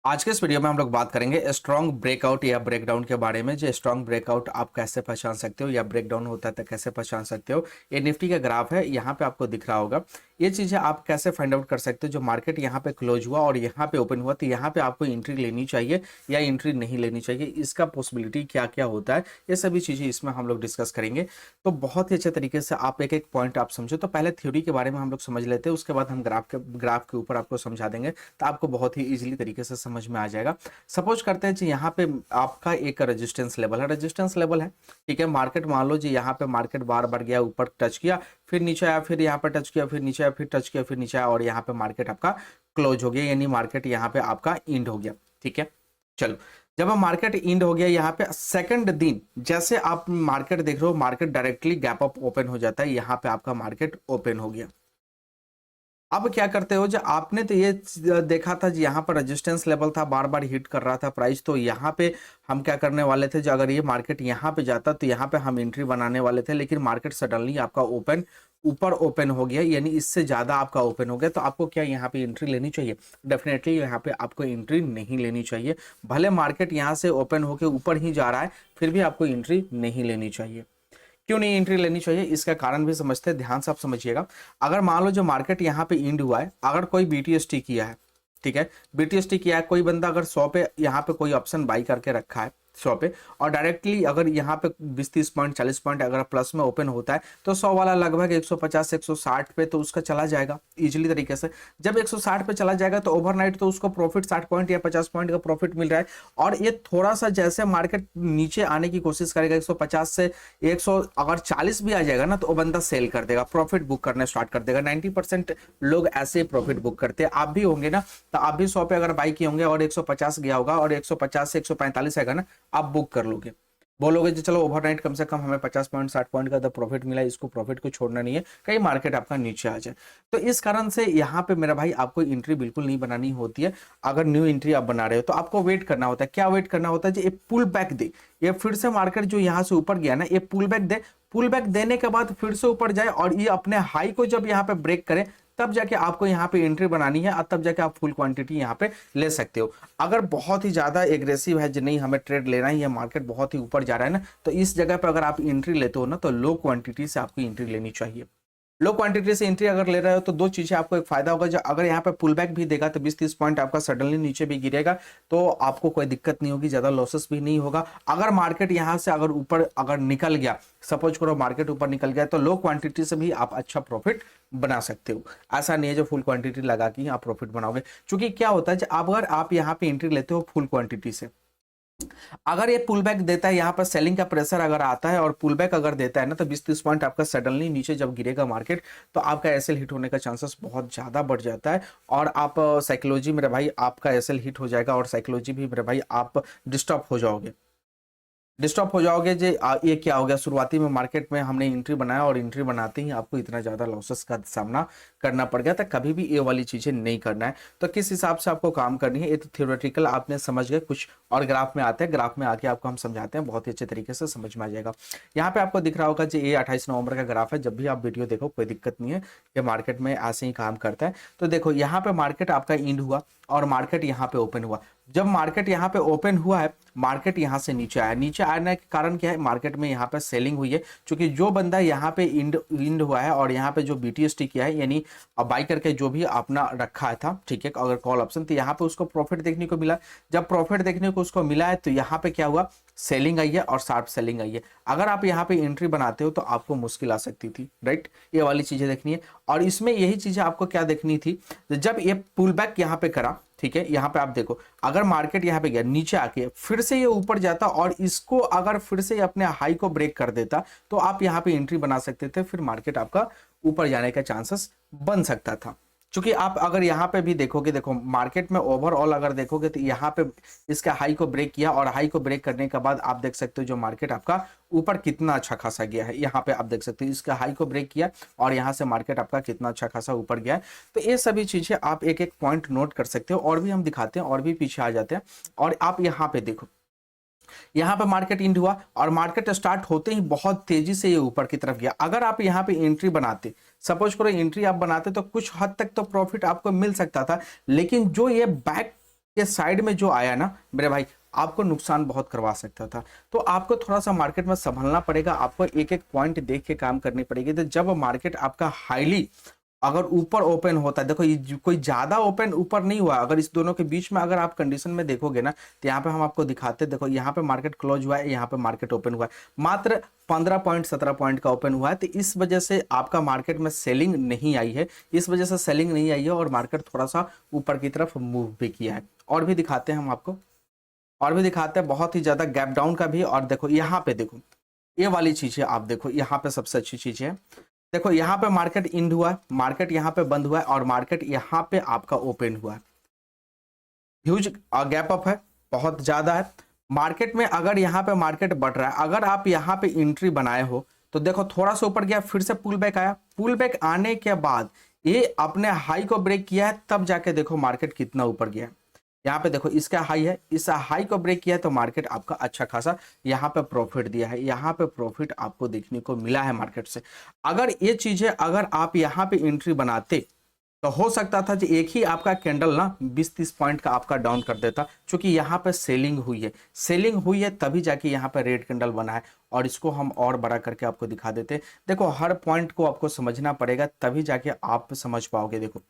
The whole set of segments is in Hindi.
आज के इस वीडियो में हम लोग बात करेंगे स्ट्रॉन्ग ब्रेकआउट या ब्रेकडाउन के बारे में। जो स्ट्रॉन्ग ब्रेकआउट आप कैसे पहचान सकते हो या ब्रेकडाउन होता है तो कैसे पहचान सकते हो। ये निफ्टी का ग्राफ है, यहाँ पे आपको दिख रहा होगा। ये चीजें आप कैसे फाइंड आउट कर सकते हो। जो मार्केट यहाँ पे क्लोज हुआ और यहाँ पे ओपन हुआ तो यहाँ पे आपको एंट्री लेनी चाहिए या एंट्री नहीं लेनी चाहिए, इसका पॉसिबिलिटी क्या क्या होता है, ये सभी चीजें इसमें हम लोग डिस्कस करेंगे। तो बहुत ही अच्छे तरीके से आप एक एक पॉइंट आप समझो। तो पहले थ्योरी के बारे में हम लोग समझ लेते हैं, उसके बाद हम ग्राफ के ऊपर आपको समझा देंगे, तो आपको बहुत ही इजीली तरीके से समझ में आ जाएगा। सपोज करते हैं जी यहाँ पे आपका एक रेजिस्टेंस लेवल है, ठीक है। मार्केट मान लो जी यहाँ पे मार्केट बार बार गया, ऊपर टच किया, फिर नीचे आया, फिर यहाँ पे टच किया, फिर नीचे आया, फिर टच किया, फिर नीचे आया और यहाँ पे मार्केट आपका क्लोज हो गया, यानी मार्केट यहाँ पे आपका इंड हो गया। ठीक है, चलो। जब मार्केट इंड हो गया यहाँ पे सेकंड दिन जैसे आप मार्केट देख रहे हो, market directly gap up open हो जाता है, यहाँ पे आपका मार्केट ओपन हो गया। अब क्या करते हो, जो आपने तो ये देखा था जी यहाँ पर रेजिस्टेंस लेवल था, बार बार हिट कर रहा था प्राइस, तो यहाँ पे हम क्या करने वाले थे, जो अगर ये मार्केट यहाँ पे जाता तो यहाँ पे हम एंट्री बनाने वाले थे, लेकिन मार्केट सडनली आपका ऊपर ओपन हो गया, यानी इससे ज्यादा आपका ओपन हो गया, तो आपको क्या यहाँ पे एंट्री लेनी चाहिए? डेफिनेटली यहाँ पे आपको एंट्री नहीं लेनी चाहिए। भले मार्केट यहाँ से ओपन होकर ऊपर ही जा रहा है, फिर भी आपको एंट्री नहीं लेनी चाहिए। क्यों नहीं एंट्री लेनी चाहिए, इसका कारण भी समझते हैं, ध्यान से आप समझिएगा। अगर मान लो जो मार्केट यहाँ पे इंड हुआ है, अगर कोई बीटीएसटी किया है, ठीक है, बीटीएसटी किया है, कोई बंदा अगर 100 पे यहाँ पे कोई ऑप्शन बाई करके रखा है 100 पे, और डायरेक्टली अगर यहाँ पे 20-30 पॉइंट 40 पॉइंट अगर प्लस में ओपन होता है, तो 100 वाला लगभग 150 160 पे तो उसका चला जाएगा इजीली तरीके से। जब 160 पे चला जाएगा तो ओवरनाइट तो उसको प्रॉफिट 60 पॉइंट या 50 पॉइंट का प्रॉफिट मिल रहा है। और ये थोड़ा सा जैसे मार्केट नीचे आने की कोशिश करेगा, 150 से 100 अगर 40 भी आ जाएगा ना, तो वो बंदा सेल कर देगा, प्रॉफिट बुक करने स्टार्ट कर देगा। 90% लोग ऐसे प्रॉफिट बुक करते हैं, आप भी होंगे ना, तो आप भी 100 पे अगर बाई किए होंगे और 150 गया होगा और 150 से 145 आएगा ना, आप बुक कर लोगे, बोलोगे जी चलो ओवरनाइट कम से कम हमें 50 पॉइंट 60 पॉइंट का प्रॉफिट मिला, इसको प्रॉफिट को छोड़ना नहीं है, कहीं मार्केट आपका नीचे आ जाए। तो इस कारण से यहाँ पे मेरा भाई आपको एंट्री बिल्कुल नहीं बनानी होती है। अगर न्यू एंट्री आप बना रहे हो तो आपको वेट करना होता है। क्या वेट करना होता है जी? ये पुल बैक दे, ये फिर से मार्केट जो यहाँ से ऊपर गया ना, ये पुल बैक दे, पुल बैक देने के बाद फिर से ऊपर जाए और ये अपने हाई को जब यहाँ पे ब्रेक करे, तब जाके आपको यहाँ पे एंट्री बनानी है और तब जाके आप फुल क्वांटिटी यहाँ पे ले सकते हो। अगर बहुत ही ज्यादा एग्रेसिव है, जो नहीं हमें ट्रेड लेना ही है, मार्केट बहुत ही ऊपर जा रहा है ना, तो इस जगह पे अगर आप एंट्री लेते हो ना, तो लो क्वांटिटी से आपको एंट्री लेनी चाहिए। लो क्वांटिटी से एंट्री अगर ले रहे हो तो दो चीजें आपको एक फायदा होगा, जो अगर यहाँ पे पुल बैक भी देगा तो 20-30 पॉइंट आपका सडनली नीचे भी गिरेगा, तो आपको कोई दिक्कत नहीं होगी, ज्यादा लॉसेस भी नहीं होगा। अगर मार्केट यहाँ से अगर ऊपर अगर निकल गया, सपोज करो मार्केट ऊपर निकल गया, तो लो क्वांटिटी से भी आप अच्छा प्रॉफिट बना सकते हो। ऐसा नहीं है जो फुल क्वांटिटी लगा के आप प्रॉफिट बनाओगे, क्योंकि क्या होता है अगर आप यहाँ पे एंट्री लेते हो फुल क्वांटिटी से, अगर ये पुल बैक देता है, यहाँ पर सेलिंग का प्रेशर अगर आता है और पुल बैक अगर देता है ना, तो 20-30 पॉइंट आपका सडनली नीचे जब गिरेगा मार्केट, तो आपका एसएल हिट होने का चांसेस बहुत ज्यादा बढ़ जाता है। और आप साइकोलॉजी मेरे भाई आपका एसएल हिट हो जाएगा और साइकोलॉजी भी मेरे भाई आप डिस्टर्ब हो जाओगे, ये क्या हो गया, शुरुआती में मार्केट में हमने एंट्री बनाया और एंट्री बनाते ही आपको इतना ज्यादा लॉसेस का सामना करना पड़ गया था। कभी भी ये वाली चीजें नहीं करना है। तो किस हिसाब से आपको काम करनी है, ये तो थ्योरेटिकल आपने समझ गए, कुछ और ग्राफ में आते हैं, ग्राफ में आके आपको हम समझाते हैं, बहुत ही अच्छे तरीके से समझ में आ जाएगा। यहाँ पे आपको दिख रहा होगा जी, ये 28 नवंबर का ग्राफ है। जब भी आप वीडियो देखो कोई दिक्कत नहीं है, ये मार्केट में ऐसे ही काम करता है। तो देखो यहाँ पे मार्केट आपका इंड हुआ और मार्केट यहाँ पे ओपन हुआ। जब मार्केट यहाँ पे ओपन हुआ है, मार्केट यहाँ से नीचे आया, नीचे आने के कारण क्या है, मार्केट में यहाँ पे सेलिंग हुई है, क्योंकि जो बंदा यहाँ पे इंड हुआ है और यहाँ पे जो बीटीएसटी किया है, यानी बाई करके जो भी अपना रखा था, ठीक है, अगर कॉल ऑप्शन, तो यहाँ पे उसको प्रॉफिट देखने को मिला। जब प्रॉफिट देखने को उसको मिला है, तो यहाँ पे क्या हुआ, सेलिंग आई है और शार्प सेलिंग आई है। अगर आप यहाँ पे एंट्री बनाते हो तो आपको मुश्किल आ सकती थी, राइट, ये वाली चीजें देखनी है। और इसमें यही चीजें आपको क्या देखनी थी, जब ये पुल बैक यहाँ पे करा, ठीक है, यहाँ पे आप देखो, अगर मार्केट यहाँ पे गया नीचे आके फिर से ये ऊपर जाता और इसको अगर फिर से अपने हाई को ब्रेक कर देता, तो आप यहाँ पे एंट्री बना सकते थे, फिर मार्केट आपका ऊपर जाने का चांसेस बन सकता था। क्योंकि आप अगर यहाँ पे भी देखोगे, देखो मार्केट में ओवरऑल अगर देखोगे तो यहाँ पे इसका हाई को ब्रेक किया और हाई को ब्रेक करने के बाद आप देख सकते हो जो मार्केट आपका ऊपर कितना अच्छा खासा गया है। यहाँ पे आप देख सकते हो इसका हाई को ब्रेक किया और यहाँ से मार्केट आपका कितना अच्छा खासा ऊपर गया है। तो ये सभी चीजें आप एक एक पॉइंट नोट कर सकते हो, और भी हम दिखाते हैं और भी पीछे आ जाते हैं। और आप यहाँ पे देखो, यहाँ पे मार्केट इंड हुआ और मार्केट स्टार्ट होते ही बहुत तेजी से ये ऊपर की तरफ गया। अगर आप यहाँ पे एंट्री बनाते, सपोज करो एंट्री आप बनाते, तो कुछ हद तक तो प्रॉफिट आपको मिल सकता था, लेकिन जो ये बैक ये साइड में जो आया ना मेरे भाई, आपको नुकसान बहुत करवा सकता था। तो आपको थोड़ा सा मार्केट में संभलना पड़ेगा, आपको एक एक पॉइंट देख के काम करनी पड़ेगी। तो जब मार्केट आपका हाईली अगर ऊपर ओपन होता है, देखो ये कोई ज्यादा ओपन ऊपर नहीं हुआ, अगर इस दोनों के बीच में अगर आप कंडीशन में देखोगे ना, तो यहाँ पे हम आपको दिखाते हैं, देखो यहाँ पे मार्केट क्लोज हुआ है, यहाँ पे मार्केट ओपन हुआ है, मात्र 15 पॉइंट 17 पॉइंट का ओपन हुआ है। तो इस वजह से आपका मार्केट में सेलिंग नहीं आई है, इस वजह से सेलिंग नहीं आई है और मार्केट थोड़ा सा ऊपर की तरफ मूव भी किया है। और भी दिखाते हैं हम आपको, और भी दिखाते हैं बहुत ही ज्यादा गैप डाउन का भी। और देखो यहाँ पे देखो ये वाली चीज है, आप देखो यहाँ पे सबसे अच्छी चीज है, देखो यहाँ पे मार्केट इंड हुआ है, मार्केट यहाँ पे बंद हुआ है और मार्केट यहाँ पे आपका ओपन हुआ है। ह्यूज गैप अप है, बहुत ज्यादा है मार्केट में। अगर यहाँ पे मार्केट बढ़ रहा है, अगर आप यहाँ पे एंट्री बनाए हो तो देखो थोड़ा सा ऊपर गया, फिर से पुल बैक आया, पुल बैक आने के बाद ये अपने हाई को ब्रेक किया है, तब जाके देखो मार्केट कितना ऊपर गया है। यहाँ पे देखो इसका हाई है, इस हाई को ब्रेक किया है तो मार्केट आपका अच्छा खासा यहाँ पे प्रॉफिट दिया है, यहाँ पे प्रॉफिट आपको देखने को मिला है मार्केट से। अगर ये चीजें अगर आप यहाँ पे एंट्री बनाते तो हो सकता था कि एक ही आपका कैंडल ना 20-30 पॉइंट का आपका डाउन कर देता, क्योंकि यहाँ पे सेलिंग हुई है, सेलिंग हुई है तभी जाके यहाँ पे रेड कैंडल बना है। और इसको हम और बड़ा करके आपको दिखा देते हैं। देखो हर पॉइंट को आपको समझना पड़ेगा, तभी जाके आप समझ पाओगे। देखो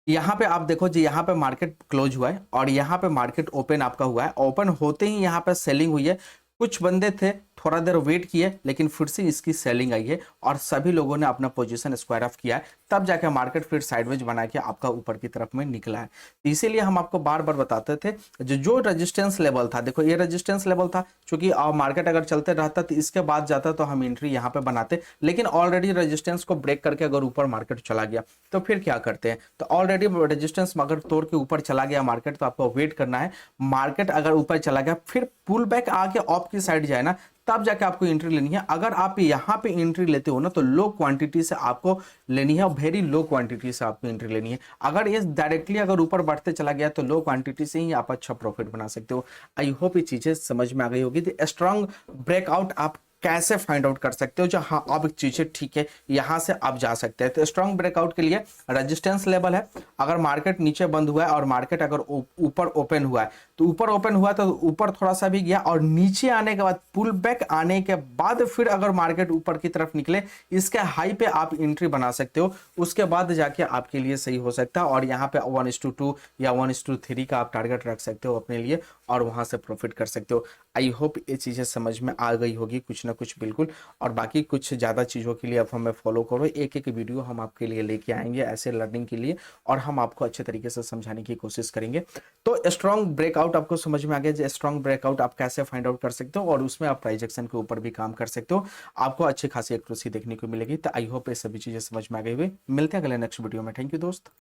यहाँ पे आप देखो जी, यहाँ पे मार्केट क्लोज हुआ है और यहाँ पे मार्केट ओपन आपका हुआ है, ओपन होते ही यहाँ पे सेलिंग हुई है। कुछ बंदे थे थोड़ा देर वेट किए, लेकिन फिर से इसकी सेलिंग आई है और सभी लोगों ने अपना पोजीशन स्क्वायर ऑफ किया है, तब जाके मार्केट फिर साइडवेज बना के आपका ऊपर की तरफ में निकला है। तो इसीलिए हम आपको बार बार बताते थे जो रेजिस्टेंस लेवल था, देखो ये रेजिस्टेंस लेवल था, क्योंकि मार्केट अगर चलते रहता तो इसके बाद जाता तो हम एंट्री यहाँ पे बनाते, लेकिन ऑलरेडी रेजिस्टेंस को ब्रेक करके अगर ऊपर मार्केट चला गया तो फिर क्या करते हैं, तो ऑलरेडी रेजिस्टेंस अगर तोड़ के ऊपर चला गया मार्केट, तो आपको वेट करना है। मार्केट अगर ऊपर चला गया फिर पुल बैक आके ऑफ की साइड जाए ना, तब जाके आपको एंट्री लेनी है। अगर आप यहाँ पे एंट्री लेते हो ना तो लो क्वांटिटी से आपको लेनी है, और वेरी लो क्वांटिटी से आपको एंट्री लेनी है। अगर ये डायरेक्टली अगर ऊपर बढ़ते चला गया तो लो क्वांटिटी से ही आप अच्छा प्रॉफिट बना सकते हो। आई होप ये चीजें समझ में आ गई होगी। तो स्ट्रॉन्ग ब्रेकआउट आप कैसे फाइंड आउट कर सकते हो, जो हाँ अब चीजें ठीक है यहां से आप जा सकते हैं। तो स्ट्रॉन्ग ब्रेकआउट के लिए रेजिस्टेंस लेवल है, अगर मार्केट नीचे बंद हुआ है और मार्केट अगर ऊपर ओपन हुआ है, तो ऊपर ओपन हुआ तो ऊपर थोड़ा सा भी गया और नीचे आने के बाद पुल बैक आने के बाद फिर अगर मार्केट ऊपर की तरफ निकले, इसके हाई पे आप एंट्री बना सकते हो, उसके बाद जाके आपके लिए सही हो सकता है। और यहाँ पे 1:2 या 1:3 का आप टारगेट रख सकते हो अपने लिए और वहां से प्रॉफिट कर सकते हो। आई होप ये चीजें समझ में आ गई होगी कुछ ना कुछ, बिल्कुल। और बाकी कुछ ज्यादा चीजों के लिए आप हमें फॉलो करो, एक एक वीडियो हम आपके लिए लेके आएंगे ऐसे लर्निंग के लिए, और हम आपको अच्छे तरीके से समझाने की कोशिश करेंगे। तो स्ट्रॉन्ग ब्रेकआउट आपको समझ में आ गया, स्ट्रॉन्ग ब्रेकआउट आप कैसे फाइंड आउट कर सकते हो, और उसमें आप प्राइस एक्शन के ऊपर भी काम कर सकते हो, आपको अच्छी खासी एक्यूरेसी देखने को मिलेगी। तो आई होप ये सभी चीजें समझ में आ गई हुई। मिलते हैं अगले नेक्स्ट वीडियो में। थैंक यू दोस्त।